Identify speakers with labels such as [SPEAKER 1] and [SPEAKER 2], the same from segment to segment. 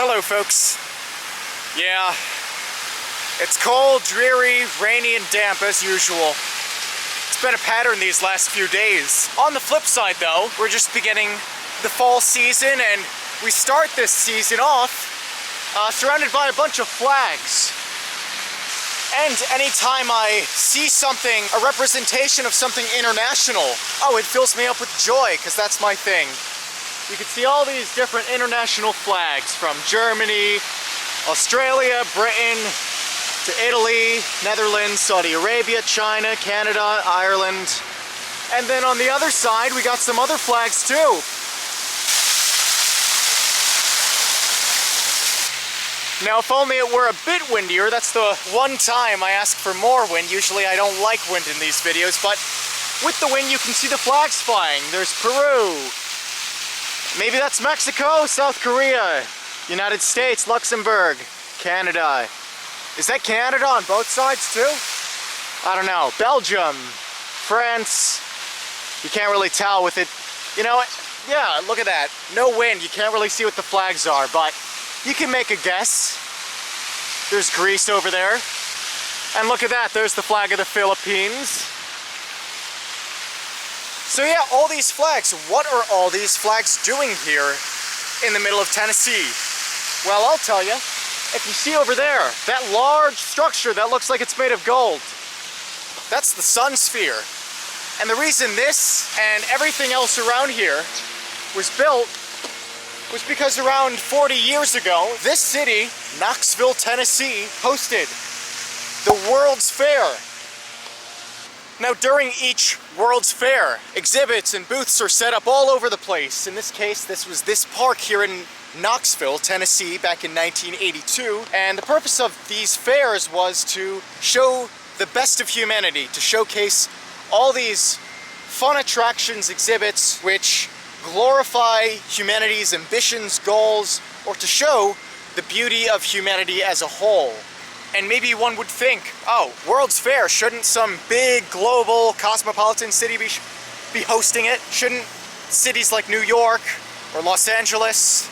[SPEAKER 1] Hello, folks. Yeah, it's cold, dreary, rainy, and damp as usual. It's been a pattern these last few days. On the flip side, though, we're just beginning the fall season, and we start this season off surrounded by a bunch of flags. And anytime I see something, a representation of something international, oh, it fills me up with joy, because that's my thing. You can see all these different international flags from Germany, Australia, Britain, to Italy, Netherlands, Saudi Arabia, China, Canada, Ireland. And then on the other side, we got some other flags too. Now, if only it were a bit windier. That's the one time I ask for more wind. Usually I don't like wind in these videos, but with the wind you can see the flags flying. There's Peru. Maybe that's Mexico, South Korea, United States, Luxembourg, Canada. Is that Canada on both sides too? I don't know. Belgium, France. You can't really tell with it. You know, yeah, look at that. No wind. You can't really see what the flags are, but you can make a guess. There's Greece over there. And look at that, there's the flag of the Philippines. So yeah, all these flags. What are all these flags doing here in the middle of Tennessee? Well, I'll tell you. If you see over there, that large structure that looks like it's made of gold, that's the sun sphere. And the reason this and everything else around here was built was because around 40 years ago, this city, Knoxville, Tennessee, hosted the World's Fair. Now, during each World's Fair, exhibits and booths are set up all over the place. In this case, this was this park here in Knoxville, Tennessee, back in 1982. And the purpose of these fairs was to show the best of humanity, to showcase all these fun attractions, exhibits, which glorify humanity's ambitions, goals, or to show the beauty of humanity as a whole. And maybe one would think, oh, World's Fair, shouldn't some big global cosmopolitan city be hosting it? Shouldn't cities like New York or Los Angeles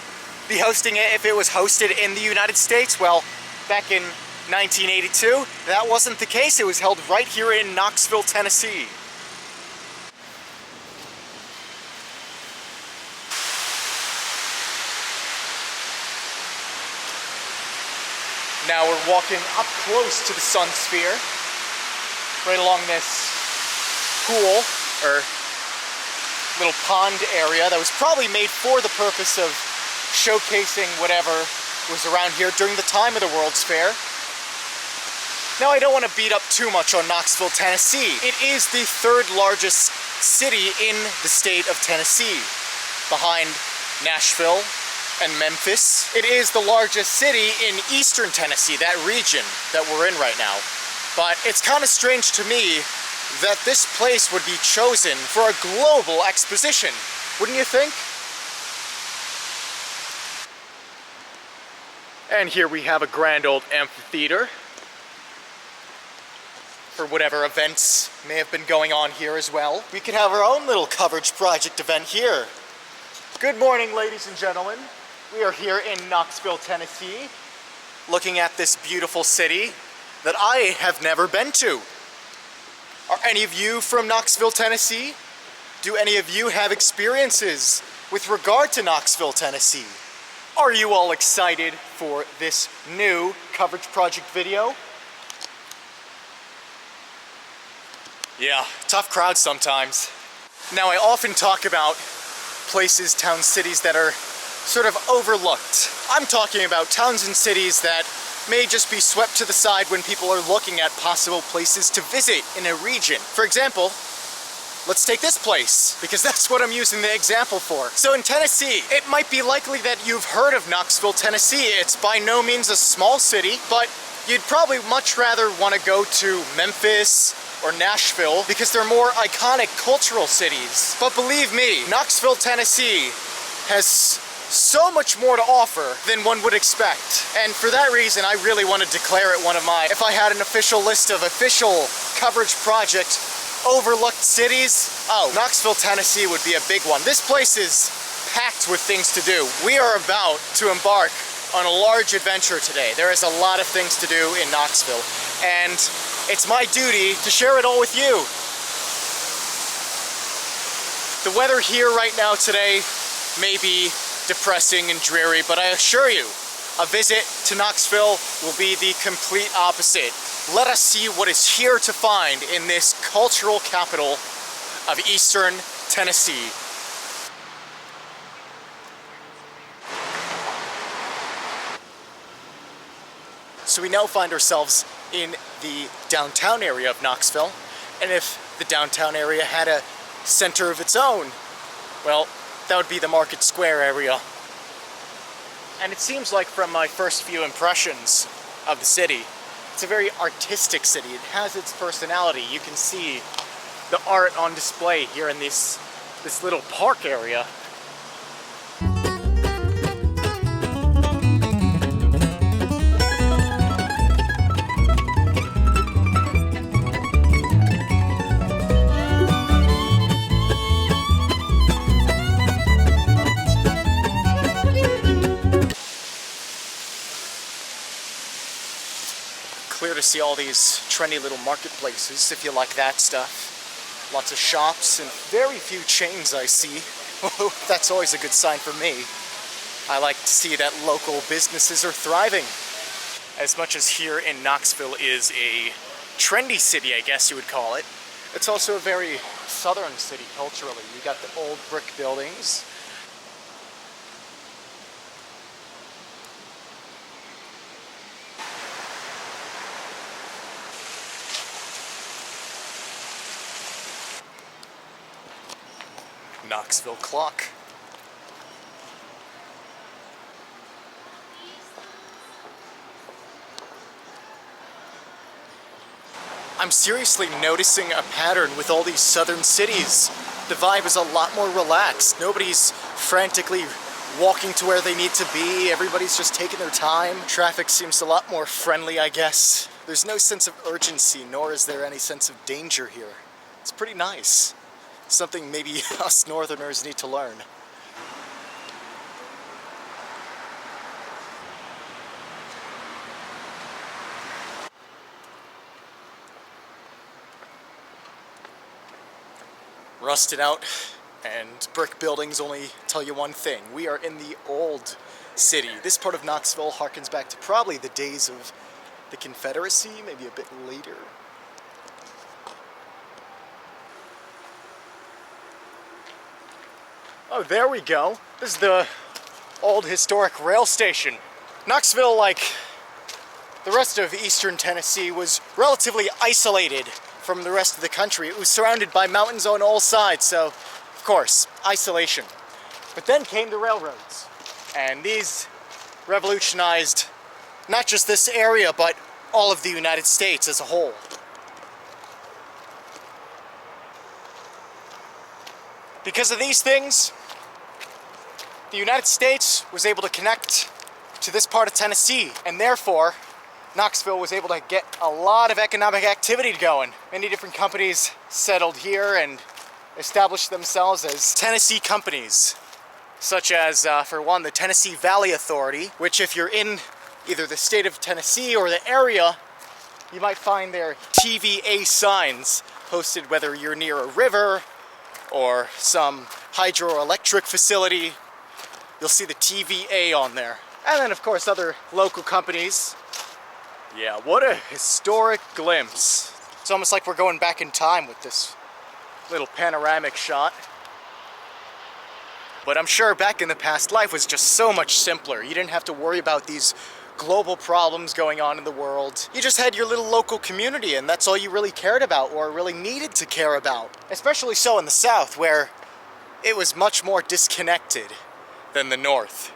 [SPEAKER 1] be hosting it if it was hosted in the United States? Well, back in 1982, that wasn't the case. It was held right here in Knoxville, Tennessee. Now we're walking up close to the sun sphere, right along this pool, or little pond area that was probably made for the purpose of showcasing whatever was around here during the time of the World's Fair. Now, I don't want to beat up too much on Knoxville, Tennessee. It is the third largest city in the state of Tennessee, behind Nashville and Memphis. It is the largest city in eastern Tennessee, that region that we're in right now. But it's kind of strange to me that this place would be chosen for a global exposition. Wouldn't you think? And here we have a grand old amphitheater for whatever events may have been going on here as well. We could have our own little coverage project event here. Good morning, ladies and gentlemen. We are here in Knoxville, Tennessee, looking at this beautiful city that I have never been to. Are any of you from Knoxville, Tennessee? Do any of you have experiences with regard to Knoxville, Tennessee? Are you all excited for this new coverage project video? Yeah, tough crowd sometimes. Now, I often talk about places, towns, cities that are sort of overlooked. I'm talking about towns and cities that may just be swept to the side when people are looking at possible places to visit in a region. For example, let's take this place, because that's what I'm using the example for. So in Tennessee, it might be likely that you've heard of Knoxville, Tennessee. It's by no means a small city, but you'd probably much rather want to go to Memphis or Nashville because they're more iconic cultural cities. But believe me, Knoxville, Tennessee has so much more to offer than one would expect. And for that reason, I really want to declare it one of my, if I had an official list of official coverage project overlooked cities, oh, Knoxville, Tennessee would be a big one. This place is packed with things to do. We are about to embark on a large adventure today. There is a lot of things to do in Knoxville, and it's my duty to share it all with you. The weather here right now today may be depressing and dreary, but I assure you, a visit to Knoxville will be the complete opposite. Let us see what is here to find in this cultural capital of Eastern Tennessee. So we now find ourselves in the downtown area of Knoxville, and if the downtown area had a center of its own, well, that would be the Market Square area. And it seems like from my first few impressions of the city, it's a very artistic city. It has its personality. You can see the art on display here in this little park area. Clear to see all these trendy little marketplaces, if you like that stuff. Lots of shops and very few chains I see. That's always a good sign for me. I like to see that local businesses are thriving. As much as here in Knoxville is a trendy city, I guess you would call it, it's also a very southern city culturally. You got the old brick buildings. Knoxville clock. I'm seriously noticing a pattern with all these southern cities. The vibe is a lot more relaxed. Nobody's frantically walking to where they need to be. Everybody's just taking their time. Traffic seems a lot more friendly, I guess. There's no sense of urgency, nor is there any sense of danger here. It's pretty nice. Something maybe us northerners need to learn. Rusted out and brick buildings only tell you one thing. We are in the old city. This part of Knoxville harkens back to probably the days of the Confederacy, maybe a bit later. Oh, there we go. This is the old historic rail station. Knoxville, like the rest of eastern Tennessee, was relatively isolated from the rest of the country. It was surrounded by mountains on all sides, so, of course, isolation. But then came the railroads, and these revolutionized not just this area, but all of the United States as a whole. Because of these things, the United States was able to connect to this part of Tennessee, and therefore, Knoxville was able to get a lot of economic activity going. Many different companies settled here and established themselves as Tennessee companies, such as, for one, the Tennessee Valley Authority, which if you're in either the state of Tennessee or the area, you might find their TVA signs posted whether you're near a river or some hydroelectric facility. You'll see the TVA on there. And then, of course, other local companies. Yeah, what a historic glimpse. It's almost like we're going back in time with this little panoramic shot. But I'm sure back in the past, life was just so much simpler. You didn't have to worry about these global problems going on in the world. You just had your little local community, and that's all you really cared about or really needed to care about. Especially so in the South, where it was much more disconnected than the North.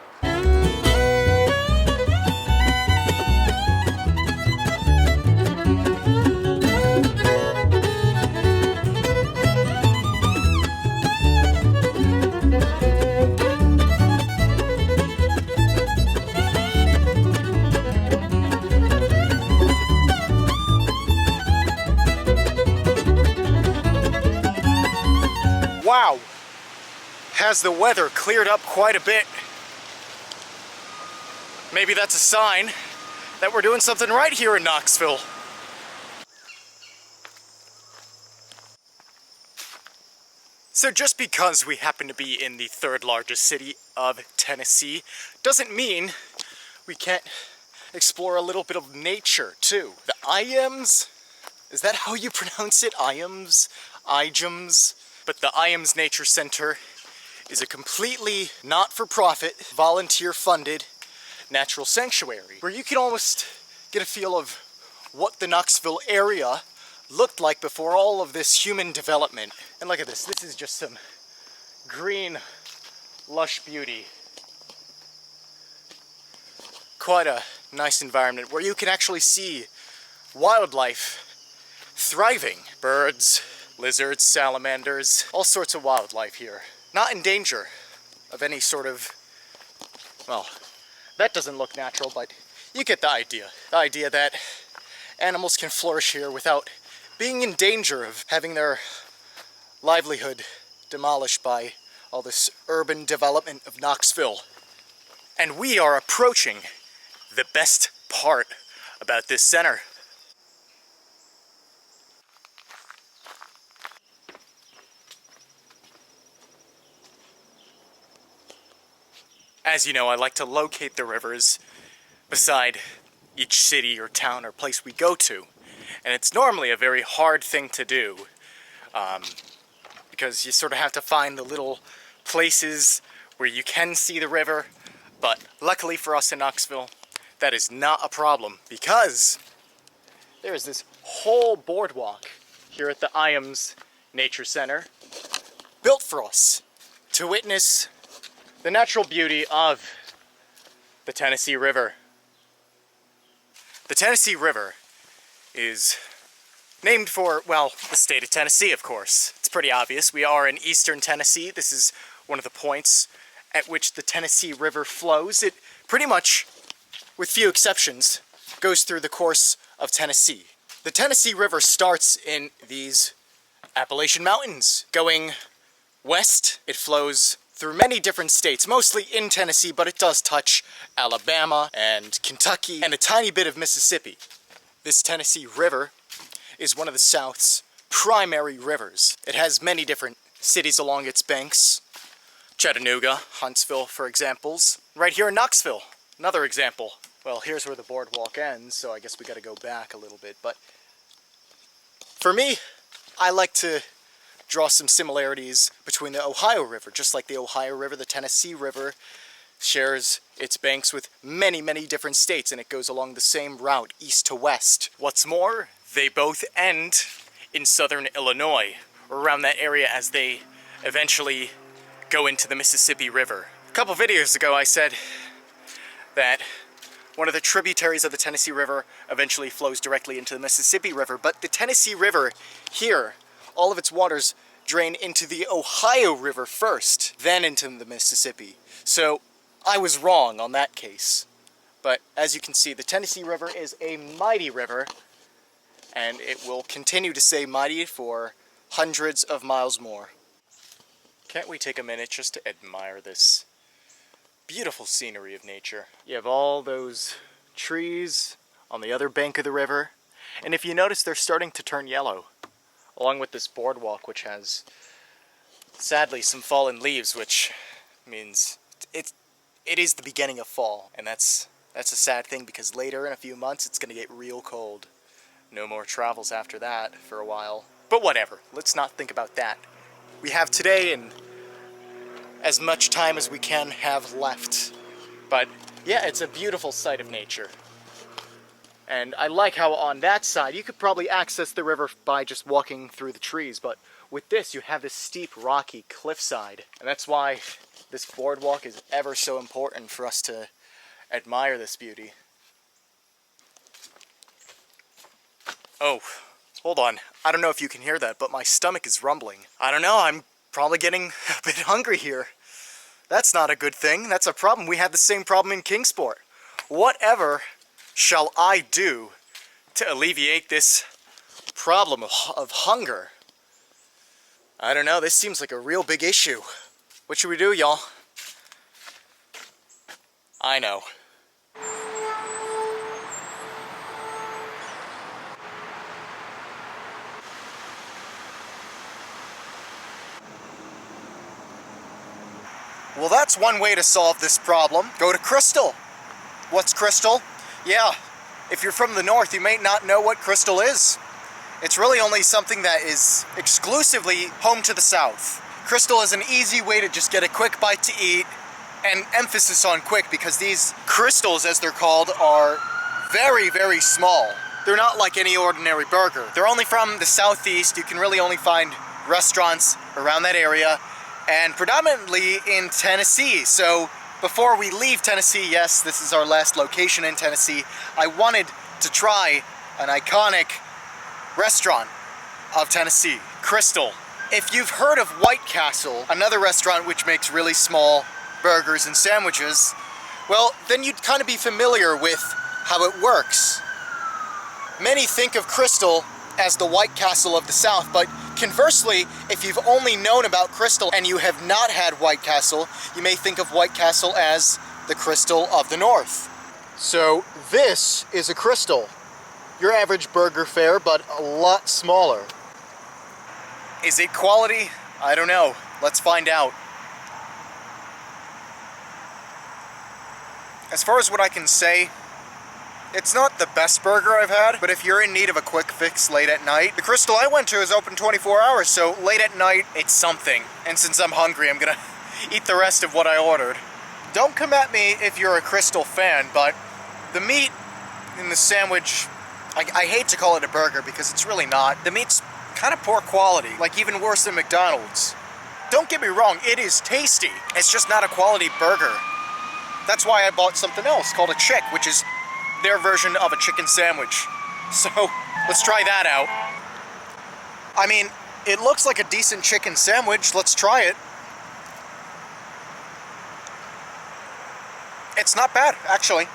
[SPEAKER 1] Wow, has the weather cleared up quite a bit. Maybe that's a sign that we're doing something right here in Knoxville. So just because we happen to be in the third largest city of Tennessee doesn't mean we can't explore a little bit of nature too. The Iams, is that how you pronounce it? Iams? Iams? But the Iams Nature Center is a completely not-for-profit, volunteer-funded natural sanctuary where you can almost get a feel of what the Knoxville area looked like before all of this human development. And look at this, this is just some green, lush beauty. Quite a nice environment where you can actually see wildlife thriving. Birds, lizards, salamanders, all sorts of wildlife here. Not in danger of any sort of, well, that doesn't look natural, but you get the idea. The idea that animals can flourish here without being in danger of having their livelihood demolished by all this urban development of Knoxville. And we are approaching the best part about this center. As you know, I like to locate the rivers beside each city or town or place we go to. And it's normally a very hard thing to do, because you sort of have to find the little places where you can see the river. But luckily for us in Knoxville, that is not a problem, because there is this whole boardwalk here at the Iams Nature Center built for us to witness the natural beauty of the Tennessee River. The Tennessee River is named for, well, the state of Tennessee, of course. It's pretty obvious. We are in eastern Tennessee. This is one of the points at which the Tennessee River flows. It pretty much, with few exceptions, goes through the course of Tennessee. The Tennessee River starts in these Appalachian Mountains. Going west, it flows through many different states, mostly in Tennessee, but it does touch Alabama and Kentucky and a tiny bit of Mississippi. This Tennessee River is one of the South's primary rivers. It has many different cities along its banks. Chattanooga, Huntsville, for examples. Right here in Knoxville, another example. Well, here's where the boardwalk ends, so I guess we gotta go back a little bit. But for me, I like to draw some similarities between the Ohio River. Just like the Ohio River, the Tennessee River shares its banks with many, many different states, and it goes along the same route, east to west. What's more, they both end in southern Illinois, or around that area as they eventually go into the Mississippi River. A couple videos ago I said that one of the tributaries of the Tennessee River eventually flows directly into the Mississippi River, but the Tennessee River here, all of its waters drain into the Ohio River first, then into the Mississippi. So I was wrong on that case. But as you can see, the Tennessee River is a mighty river, and it will continue to stay mighty for hundreds of miles more. Can't we take a minute just to admire this beautiful scenery of nature? You have all those trees on the other bank of the river, and if you notice, they're starting to turn yellow, along with this boardwalk, which has, sadly, some fallen leaves, which means it is the beginning of fall, and that's a sad thing, because later in a few months it's going to get real cold. No more travels after that for a while. But whatever, let's not think about that. We have today and as much time as we can have left. But yeah, it's a beautiful sight of nature. And I like how on that side you could probably access the river by just walking through the trees, but with this you have this steep rocky cliffside, and that's why this boardwalk is ever so important for us to admire this beauty. Oh, hold on. I don't know if you can hear that, but my stomach is rumbling. I don't know, I'm probably getting a bit hungry here. That's not a good thing. That's a problem. We had the same problem in Kingsport. Whatever shall I do to alleviate this problem of hunger? I don't know, this seems like a real big issue. What should we do, y'all? I know. Well, that's one way to solve this problem. Go to Crystal. What's Crystal? Yeah, if you're from the north, you may not know what Crystal is. It's really only something that is exclusively home to the south. Crystal is an easy way to just get a quick bite to eat, and emphasis on quick because these crystals, as they're called, are very, very small. They're not like any ordinary burger. They're only from the southeast. You can really only find restaurants around that area, and predominantly in Tennessee. So before we leave Tennessee, yes, this is our last location in Tennessee, I wanted to try an iconic restaurant of Tennessee, Crystal. If you've heard of White Castle, another restaurant which makes really small burgers and sandwiches, well, then you'd kind of be familiar with how it works. Many think of Crystal as the White Castle of the South, but conversely, if you've only known about Crystal and you have not had White Castle, you may think of White Castle as the Crystal of the North. So this is a Crystal. Your average burger fare, but a lot smaller. Is it quality? I don't know. Let's find out. As far as what I can say, it's not the best burger I've had, but if you're in need of a quick fix late at night, the Crystal I went to is open 24 hours, so late at night, it's something. And since I'm hungry, I'm gonna eat the rest of what I ordered. Don't come at me if you're a Crystal fan, but the meat in the sandwich, I hate to call it a burger because it's really not. The meat's kind of poor quality, like even worse than McDonald's. Don't get me wrong, it is tasty. It's just not a quality burger. That's why I bought something else called a chick, which is their version of a chicken sandwich. So let's try that out. I mean, it looks like a decent chicken sandwich. Let's try it. It's not bad, actually.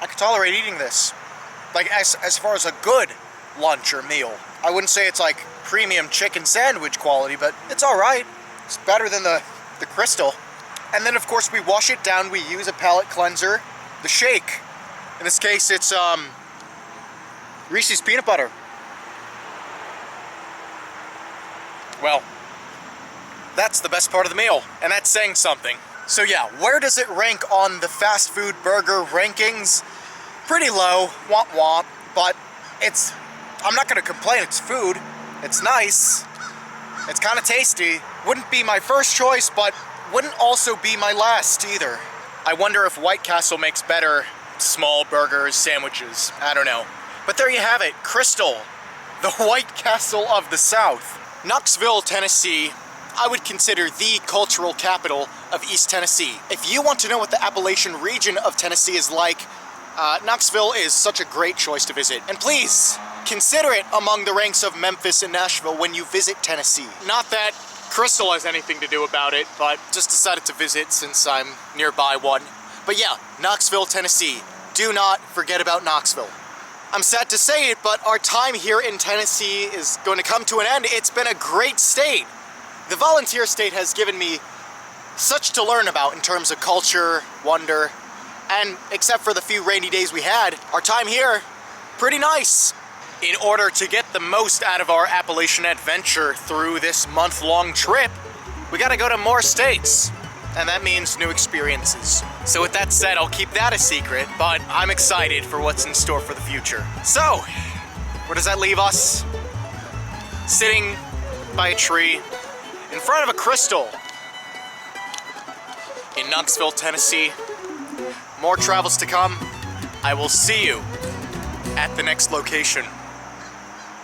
[SPEAKER 1] I could tolerate eating this. Like, as far as a good lunch or meal. I wouldn't say it's like premium chicken sandwich quality, but it's all right. It's better than the Crystal. And then, of course, we wash it down. We use a palate cleanser. The shake. In this case, it's Reese's peanut butter. Well, that's the best part of the meal, and that's saying something. So yeah, where does it rank on the fast food burger rankings? Pretty low, womp womp, but I'm not gonna complain, it's food. It's nice. It's kind of tasty. Wouldn't be my first choice, but wouldn't also be my last either. I wonder if White Castle makes better small burgers, sandwiches, I don't know. But there you have it, Crystal, the White Castle of the South. Knoxville, Tennessee, I would consider the cultural capital of East Tennessee. If you want to know what the Appalachian region of Tennessee is like, Knoxville is such a great choice to visit. And please, consider it among the ranks of Memphis and Nashville when you visit Tennessee. Not that Crystal has anything to do about it, but just decided to visit since I'm nearby one. But yeah, Knoxville, Tennessee. Do not forget about Knoxville. I'm sad to say it, but our time here in Tennessee is going to come to an end. It's been a great state. The volunteer state has given me such to learn about in terms of culture, wonder, and except for the few rainy days we had, our time here, pretty nice. In order to get the most out of our Appalachian adventure through this month-long trip, we gotta go to more states, and that means new experiences. So with that said, I'll keep that a secret, but I'm excited for what's in store for the future. So, where does that leave us? Sitting by a tree, in front of a Crystal, in Knoxville, Tennessee. More travels to come. I will see you at the next location.